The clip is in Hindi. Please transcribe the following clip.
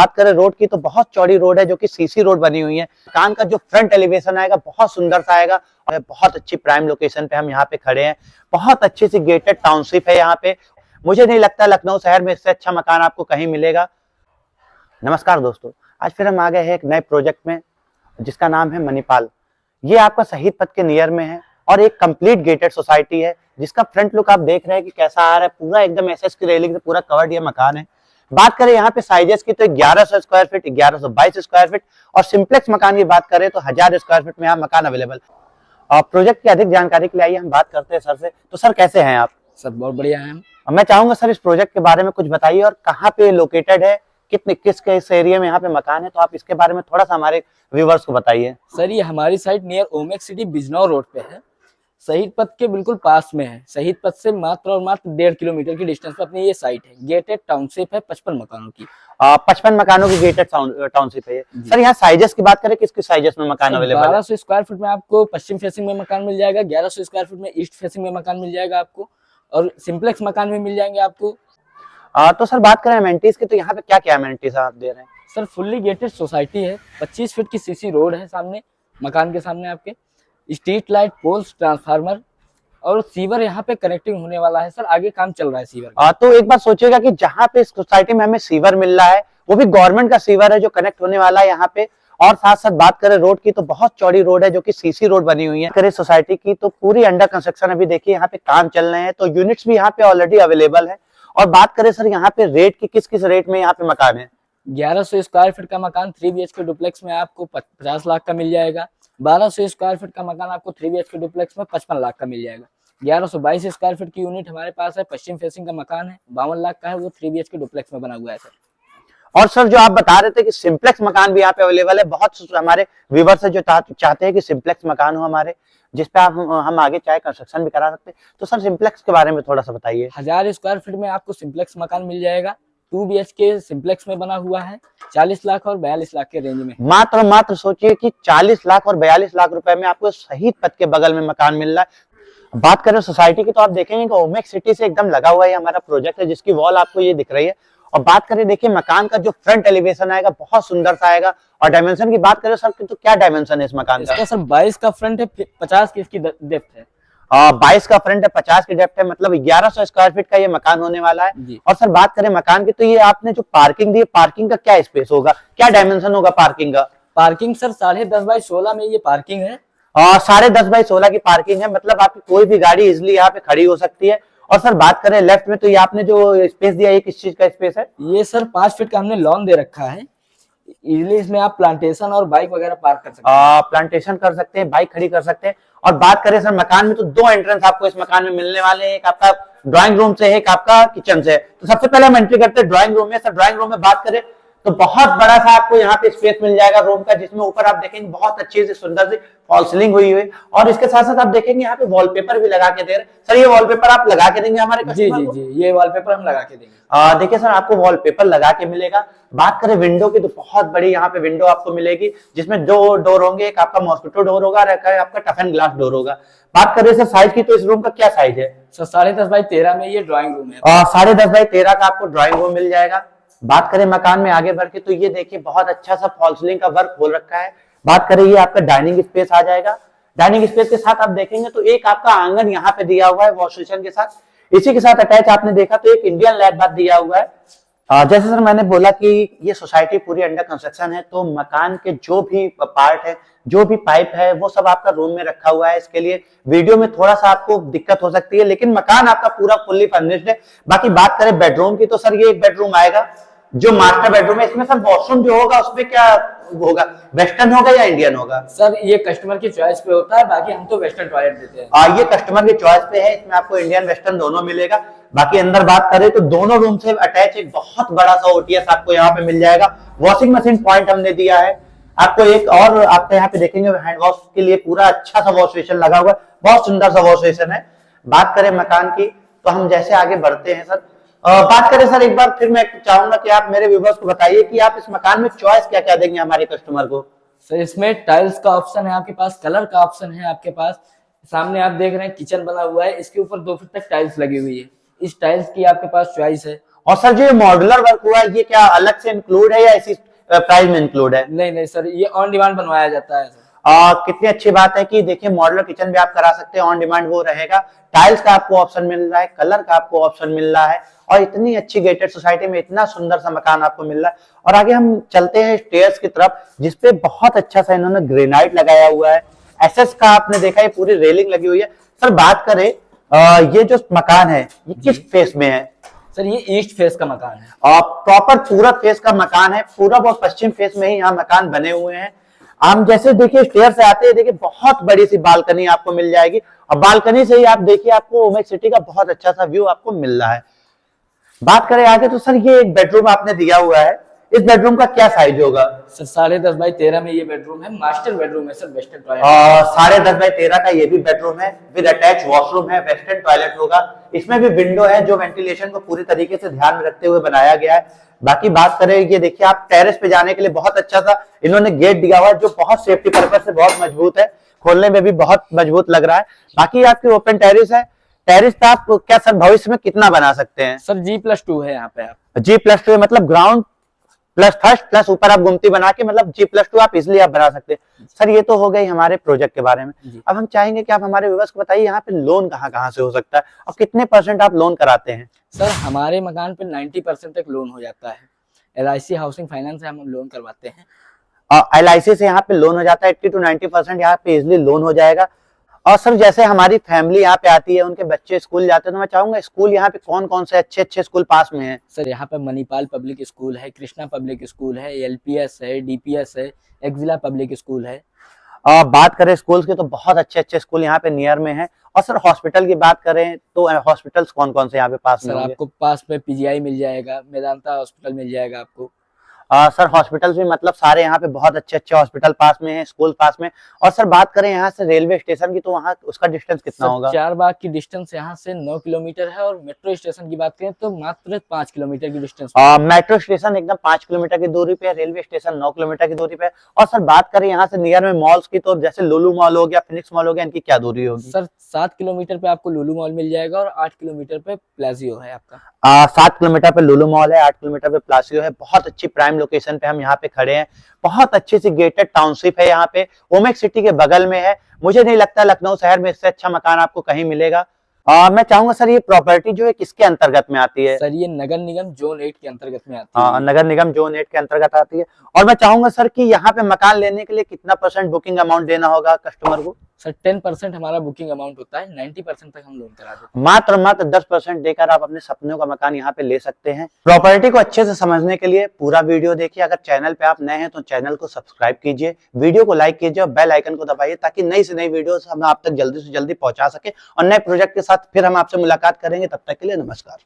बात करें रोड की तो बहुत चौड़ी रोड है जो कि सीसी रोड बनी हुई है। मकान का जो फ्रंट एलिवेशन आएगा बहुत सुंदर सा आएगा और बहुत अच्छी प्राइम लोकेशन पे हम यहाँ पे खड़े हैं। बहुत अच्छी सी गेटेड टाउनशिप है यहाँ पे। मुझे नहीं लगता लखनऊ शहर में इससे अच्छा मकान आपको कहीं मिलेगा। नमस्कार दोस्तों, आज फिर हम आ गए हैं एक नए प्रोजेक्ट में जिसका नाम है मणिपाल। ये आपका शहीद पथ के नियर में है और एक कंप्लीट गेटेड सोसाइटी है जिसका फ्रंट लुक आप देख रहे हैं कि कैसा आ रहा है। पूरा एकदम एसएस की रेलिंग से पूरा कवर्ड ये मकान है। बात करें यहाँ पे साइजेस की तो 1100 स्क्वायर फीट, 1122 स्क्वायर फीट और सिंप्लेक्स मकान की बात करें तो 1000 स्क्वायर फीट में यहाँ मकान अवेलेबल। और प्रोजेक्ट की अधिक जानकारी के लिए आइए हम बात करते हैं सर से। तो सर कैसे हैं आप? सर बहुत बढ़िया है। मैं चाहूंगा सर इस प्रोजेक्ट के बारे में कुछ बताइए और कहाँ पे लोकेटेड है, किस एरिया में यहाँ पे मकान है, तो आप इसके बारे में थोड़ा सा हमारे व्यूवर्स को बताइए। सर ये हमारी site near ओमेक city Bijnor road पे है, शहीद पथ के बिल्कुल पास में है। शहीद पथ से मात्र और मात्र 1.5 किलोमीटर की डिस्टेंस पे अपनी ये साइट है। गेटेड टाउनशिप है 55 मकानों की। 55 मकानों की गेटेड टाउनशिप है। सर यहाँ साइजेस की बात करें किस साइजेस में मकान अवेलेबल है? 1200 स्क्वायर फीट में आपको पश्चिम फेसिंग में मकान मिल जाएगा, 1100 स्क्वायर फीट में ईस्ट फेसिंग में मकान मिल जाएगा आपको, और सिंप्लेक्स मकान में मिल जाएंगे आपको। तो सर बात करें अमेनिटीज की तो यहाँ पे क्या क्या अमेनिटीज आप दे रहे हैं? सर फुल्ली गेटेड सोसाइटी है, 25 फीट की सीसी रोड है सामने, मकान के सामने आपके स्ट्रीट लाइट, पोल्स, ट्रांसफार्मर और सीवर यहाँ पे कनेक्टिंग होने वाला है। सर आगे काम चल रहा है सीवर। तो एक बार सोचिएगा कि जहाँ पे इस सोसाइटी में हमें सीवर मिल रहा है वो भी गवर्नमेंट का सीवर है जो कनेक्ट होने वाला है यहाँ पे। और साथ साथ बात करें रोड की तो बहुत चौड़ी रोड है जो कि सीसी रोड बनी हुई है। करें सोसाइटी की तो पूरी अंडर कंस्ट्रक्शन, अभी देखिए यहाँ पे काम चल रहे हैं, तो यूनिट्स भी यहाँ पे ऑलरेडी अवेलेबल है। और बात करें सर यहाँ पे रेट की, किस रेट में यहाँ पे मकान है? 1100 स्क्वायर फीट का मकान 3 BHK डुप्लेक्स में आपको 50 लाख का मिल जाएगा। 1200 स्क्वायर फीट का मकान आपको 3 BHK डुप्लेक्स में 55 लाख का मिल जाएगा। 1122 स्क्वायर फीट की यूनिट हमारे पास है, पश्चिम फेसिंग का मकान है, 52 लाख का है, वो 3 BHK डुप्लेक्स में बना हुआ है सर। और सर जो आप बता रहे थे कि सिंप्लेक्स मकान भी यहाँ पे अवेलेबल है, बहुत हमारे व्यूवर्स है जो चाहते हैं कि सिंप्लेक्स मकान हो हमारे, जिसपे हम आगे चाहे कंस्ट्रक्शन भी करा सकते हैं। तो सर सिंप्लेक्स के बारे में थोड़ा सा बताइए। 1000 स्क्वायर फीट में आपको सिंप्लेक्स मकान मिल जाएगा, 2 BHK सिंप्लेक्स में बना हुआ है, 40 लाख और 42 लाख के रेंज में। मात्र सोचिए कि 40 लाख और 42 लाख रुपए में आपको शहीद पथ के बगल में मकान मिल रहा है। बात करें सोसाइटी की तो आप देखेंगे कि ओमेक सिटी से एकदम लगा हुआ है हमारा प्रोजेक्ट है, जिसकी वॉल आपको ये दिख रही है। और बात करें देखिए मकान का जो फ्रंट एलिवेशन आएगा बहुत सुंदर सा आएगा। और डायमेंशन की बात करें सर तो क्या डायमेंशन है इस मकान का? इसका सर 22 का फ्रंट है, 50 की इसकी डेप्थ है। 22 का फ्रंट है, 50 की डेप्थ है, मतलब 1100 स्क्वायर फीट का ये मकान होने वाला है। और सर बात करें मकान की तो ये आपने जो पार्किंग दी है, पार्किंग का क्या स्पेस होगा, क्या डायमेंशन होगा पार्किंग का? पार्किंग सर 10.5 बाई 16 में ये पार्किंग है। 10.5 बाई 16 की पार्किंग है, मतलब आपकी कोई भी गाड़ी इजिली यहाँ पे खड़ी हो सकती है। और सर बात करें लेफ्ट में तो ये आपने जो स्पेस दिया है किस चीज का स्पेस है? ये सर 5 फीट का हमने लॉन दे रखा है, इजिली इसमें आप प्लांटेशन और बाइक वगैरह पार्क कर सकते हैं। प्लांटेशन कर सकते हैं, बाइक खड़ी कर सकते हैं। और बात करें सर मकान में तो 2 एंट्रेंस आपको इस मकान में मिलने वाले हैं, एक आपका ड्राइंग रूम से है, एक आपका किचन से है। तो सबसे पहले हम एंट्री करते हैं ड्राइंग रूम में। सर ड्राइंग रूम में बात करें तो बहुत बड़ा सा आपको यहाँ पे स्पेस मिल जाएगा रूम का, जिसमें ऊपर आप देखेंगे बहुत अच्छी सी सुंदर सी फॉल सीलिंग हुई हुई। और इसके साथ साथ आप देखेंगे यहाँ पे वॉलपेपर भी लगा के दे रहे हैं। सर ये वॉलपेपर आप लगा के देंगे हमारे कस्टमर को? जी, ये वॉलपेपर हम लगा के देंगे। देखिए सर आपको वॉलपेपर लगा के मिलेगा। बात करें विंडो की तो बहुत बड़ी यहाँ पे विंडो आपको मिलेगी, जिसमें 2 डोर होंगे, एक आपका मॉस्किटो डोर होगा और एक आपका टफ एंड ग्लास डोर होगा। बात करें सर साइज की तो इस रूम का क्या साइज है? सर 10.5 बाई 13 में ये ड्राइंग रूम है। 10.5 बाई 13 का आपको ड्राइंग रूम मिल जाएगा। बात करें मकान में आगे बढ़ के तो ये देखिए बहुत अच्छा सा फॉल सीलिंग का वर्क हो रखा है। बात करें ये आपका डाइनिंग स्पेस आ जाएगा। डाइनिंग स्पेस के साथ आप देखेंगे तो एक आपका आंगन यहाँ पे दिया हुआ है वॉश बेसिन के साथ। इसी के साथ अटैच आपने देखा तो एक इंडियन लैब बाथ दिया हुआ है। जैसे सर मैंने बोला कि ये सोसाइटी पूरी अंडर कंस्ट्रक्शन है, तो मकान के जो भी पार्ट है, जो भी पाइप है, वो सब आपका रूम में रखा हुआ है। इसके लिए वीडियो में थोड़ा सा आपको दिक्कत हो सकती है, लेकिन मकान आपका पूरा फुल्ली फर्निश्ड है। बाकी बात करें बेडरूम की तो सर ये एक बेडरूम आएगा जो मास्टर बेडरूम है। इसमें सर वॉशरूम जो होगा उसमें क्या होगा, वेस्टर्न होगा या इंडियन होगा? सर ये कस्टमर की चॉइस पे होता है, बाकी हम तो वेस्टर्न टॉयलेट देते हैं। ये कस्टमर की चॉइस पे है, इसमें आपको इंडियन वेस्टर्न दोनों मिलेगा। बाकी अंदर बात करें तो दोनों रूम से अटैच एक बहुत बड़ा सा ओटीएस आपको यहाँ पे मिल जाएगा। वॉशिंग मशीन पॉइंट हमने दिया है आपको एक, और आपको यहाँ पे देखेंगे हैंड वॉश के लिए पूरा अच्छा सा वॉश बेसिन लगा हुआ है, बहुत सुंदर सा वॉश बेसिन है। बात करें मकान की तो हम जैसे आगे बढ़ते हैं सर, बात करें सर एक बार फिर मैं चाहूंगा कि आप मेरे व्यूवर्स को बताइए कि आप इस मकान में चॉइस क्या क्या देंगे हमारे कस्टमर को? सर इसमें टाइल्स का ऑप्शन है आपके पास, कलर का ऑप्शन है आपके पास। सामने आप देख रहे हैं किचन बना हुआ है, इसके ऊपर 2 फीट तक टाइल्स लगी हुई है। इस टाइल्स की आपके पास चॉइस है। और सर जो मॉड्यूलर वर्क हुआ है ये क्या अलग से इंक्लूड है या इसी प्राइस में इंक्लूड है? नहीं नहीं सर, ये ऑन डिमांड बनवाया जाता है सर। कितनी अच्छी बात है कि देखिए मॉड्यूलर किचन भी आप करा सकते हैं, ऑन डिमांड वो रहेगा। टाइल्स का आपको ऑप्शन मिल रहा है, कलर का आपको ऑप्शन मिल रहा है, और इतनी अच्छी गेटेड सोसाइटी में इतना सुंदर सा मकान आपको मिल रहा है। और आगे हम चलते हैं स्टेयर्स की तरफ, जिसपे बहुत अच्छा सा इन्होंने ग्रेनाइट लगाया हुआ है। एसएस का आपने देखा, ये पूरी रेलिंग लगी हुई है। सर बात करें ये जो मकान है ये किस फेस में है? सर ये ईस्ट फेस का मकान है। प्रॉपर पूरब फेस का मकान है, पूरब और पश्चिम फेस में ही यहाँ मकान बने हुए हैं। हम जैसे देखिए स्टेयर से आते हैं, देखिए बहुत बड़ी सी बालकनी आपको मिल जाएगी, और बालकनी से ही आप देखिए आपको ओमेक सिटी का बहुत अच्छा सा व्यू आपको मिल रहा है। बात करें आगे तो सर ये एक बेडरूम आपने दिया हुआ है, इस बेडरूम का क्या साइज होगा? सर 10.5 बाई 13 में ये बेडरूम है, मास्टर बेडरूम है सर, वेस्टर्न टॉयलेट। 10.5 बाई 13 का ये भी बेडरूम है, विद अटैच वॉशरूम है, वेस्टर्न टॉयलेट होगा। इसमें भी विंडो है जो वेंटिलेशन को पूरी तरीके से ध्यान में रखते हुए बनाया गया है। बाकी बात करें ये देखिए आप टेरेस पे जाने के लिए बहुत अच्छा सा इन्होंने गेट दिया हुआ है, जो बहुत सेफ्टी पर्पज से बहुत मजबूत है, खोलने में भी बहुत मजबूत लग रहा है। बाकी आपकी ओपन टेरिस है, टेरिस पे आप क्या सर भविष्य में कितना बना सकते हैं? सर G+2 है यहाँ पे। आप G+2 मतलब ग्राउंड प्लस फर्स्ट प्लस ऊपर आप गुमती बना के मतलब G+2 आप इजिली आप बना सकते हैं। सर ये तो हो गई हमारे प्रोजेक्ट के बारे में। अब हम चाहेंगे कि आप हमारे व्यूअर्स को बताइए यहाँ पे लोन कहाँ से हो सकता है और कितने % आप लोन कराते हैं? सर हमारे मकान पे 90% तक लोन हो जाता है। LIC हाउसिंग फाइनेंस से हम लोन करवाते हैं। LIC से यहाँ पे लोन हो जाता है, 80 to 90% यहाँ पे इजिली लोन हो जाएगा। और सर जैसे हमारी फैमिली यहाँ पे आती है, उनके बच्चे स्कूल जाते हैं, तो मैं चाहूंगा स्कूल यहाँ पे कौन कौन से अच्छे स्कूल पास में हैं? सर यहाँ पे मणिपाल पब्लिक स्कूल है, कृष्णा पब्लिक स्कूल है, LPS है, DPS है, एक्जिला पब्लिक स्कूल है। बात करें स्कूल्स की तो बहुत अच्छे स्कूल यहाँ पे नियर में है। और सर हॉस्पिटल की बात करें तो हॉस्पिटल्स कौन कौन से यहाँ पे पास में सर होंगे? आपको पास में PGI मिल जाएगा, मेदांता हॉस्पिटल मिल जाएगा आपको। सर हॉस्पिटल्स भी मतलब सारे यहाँ पे बहुत अच्छे हॉस्पिटल पास में है, स्कूल पास में। और सर बात करें यहाँ से रेलवे स्टेशन की तो वहाँ उसका डिस्टेंस कितना होगा? चारबाग की डिस्टेंस यहाँ से 9 किलोमीटर है, और मेट्रो स्टेशन की बात करें तो मात्र 5 किलोमीटर की डिस्टेंस। मेट्रो स्टेशन एकदम 5 किलोमीटर की दूरी पे है, रेलवे स्टेशन 9 किलोमीटर की दूरी पे है। और सर बात करें यहाँ से नियर में मॉल्स की तो जैसे लुलु मॉल हो गया, फिनिक्स मॉल हो गया, इनकी क्या दूरी होगी? सर 7 किलोमीटर पे आपको लुलु मॉल मिल जाएगा, और 8 किलोमीटर पे प्लाजियो है आपका। 7 किलोमीटर पे लुलु मॉल है, 8 किलोमीटर पे प्लासियो है। बहुत अच्छी प्राइम लोकेशन पे हम यहाँ पे खड़े हैं, बहुत अच्छी सी गेटेड टाउनशिप है यहाँ पे, ओमेक सिटी के बगल में है। मुझे नहीं लगता लखनऊ शहर में इससे अच्छा मकान आपको कहीं मिलेगा। मैं चाहूंगा सर ये प्रॉपर्टी जो है किसके अंतर्गत में आती है? सर ये नगर निगम जोन 8 के अंतर्गत में आती है। नगर निगम जोन 8 के अंतर्गत आती है। और मैं चाहूंगा सर कि यहाँ पे मकान लेने के लिए कितना % बुकिंग अमाउंट देना होगा कस्टमर को? सर 10% हमारा बुकिंग अमाउंट होता है, 90% तक हम लोन करा देते हैं। मात्र 10% देकर आप अपने सपनों का मकान यहाँ पे ले सकते हैं। प्रॉपर्टी को अच्छे से समझने के लिए पूरा वीडियो देखिए। अगर चैनल पे आप नए हैं तो चैनल को सब्सक्राइब कीजिए, वीडियो को लाइक कीजिए और बेल आइकन को दबाइए, ताकि नई से नई वीडियो हम आप तक जल्दी से जल्दी पहुंचा सके। और नए प्रोजेक्ट के साथ फिर हम आपसे मुलाकात करेंगे, तब तक के लिए नमस्कार।